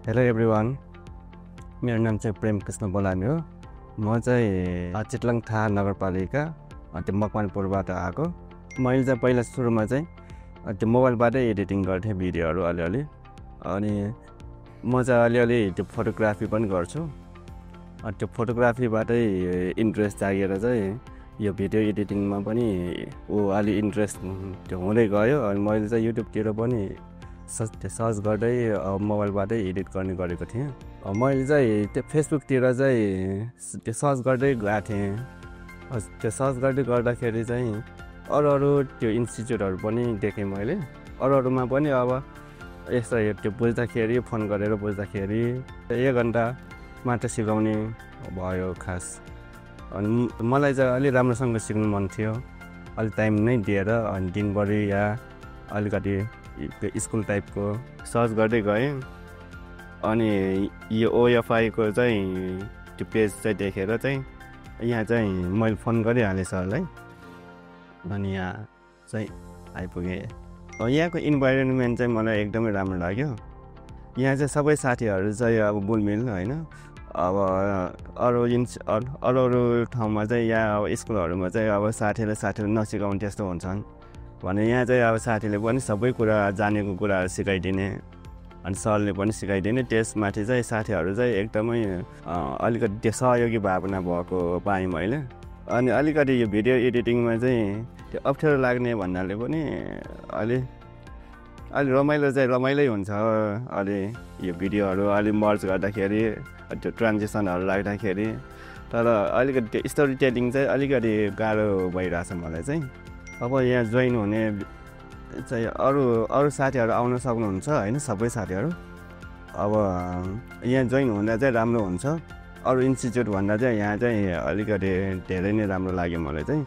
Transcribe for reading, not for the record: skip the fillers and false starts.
Hello everyone, मेरो नाम चाहिँ प्रेम कृष्ण बोलामी हो। म चाहिँ चितवन थाहा नगरपालिका त्यो मकवानपुरबाट आएको। मैले चाहिँ पहिला सुरुमा चाहिँ त्यो मोबाइलबाटै एडिटिङ गर्थेँ भिडियोहरू अलिअलि। अनि म चाहिँ अलिअलि त्यो फोटोग्राफी पनि गर्छु। त्यो फोटोग्राफीबाटै इन्ट्रेस्ट जागेर चाहिँ यो भिडियो एडिटिङमा पनि अलि इन्ट्रेस्ट त्यो हुँदै गयो। अनि मैले चाहिँ युट्युबतिर पनि सर्च गर्दै मोबाइलबाटै एडिट गर्ने गरेको थिएँ। मैले चाहिँ त्यो फेसबुकतिर चाहिँ त्यो सर्च गर्दै गएको थिएँ। त्यो सर्च गर्दै गर्दाखेरि चाहिँ अरू त्यो इन्स्टिट्युटहरू पनि देखेँ मैले। अरूमा पनि अब यस्तो त्यो बुझ्दाखेरि फोन गरेर बुझ्दाखेरि 1 घन्टा मात्र सिकाउने भयो खास। अनि मलाई चाहिँ अलि राम्रोसँग सिक्नु मन थियो, अलि टाइम नै दिएर। अनि दिनभरि या अलिकति स्कुल टाइपको सर्च गर्दै गएँ। अनि यो ओएफआईको चाहिँ त्यो पेज चाहिँ देखेर चाहिँ यहाँ चाहिँ मैले फोन गरिहालेँ सरलाई। अनि यहाँ चाहिँ आइपुगेँ। यहाँको इन्भाइरोमेन्ट चाहिँ मलाई एकदमै राम्रो लाग्यो। यहाँ चाहिँ सबै साथीहरू चाहिँ अब बुलमिल होइन। अब अरू ठाउँमा चाहिँ यहाँ अब स्कुलहरूमा चाहिँ अब साथीले नसिकाउने त्यस्तो हुन्छन् भने यहाँ चाहिँ अब साथीले पनि सबै कुरा जानेको कुराहरू सिकाइदिने, अनि सरले पनि सिकाइदिने। त्यसमाथि चाहिँ साथीहरू चाहिँ एकदमै अलिकति त्यो सहयोगी भावना भएको पाएँ मैले। अनि अलिकति यो भिडियो एडिटिङमा चाहिँ त्यो अप्ठ्यारो लाग्ने भन्नाले पनि अलि रमाइलै हुन्छ। अलि यो भिडियोहरू अलि मर्ज गर्दाखेरि त्यो ट्रान्जेक्सनहरू राख्दाखेरि, तर अलिकति त्यो स्टोरी टेलिङ चाहिँ अलिकति गाह्रो भइरहेछ मलाई चाहिँ। अब यहाँ जोइन हुने चाहिँ अरू साथीहरू आउन सक्नुहुन्छ होइन, सबै साथीहरू। अब यहाँ जोइन हुँदा चाहिँ राम्रो हुन्छ। अरू इन्स्टिट्युट भन्दा चाहिँ यहाँ चाहिँ अलिकति धेरै नै राम्रो लाग्यो मलाई चाहिँ।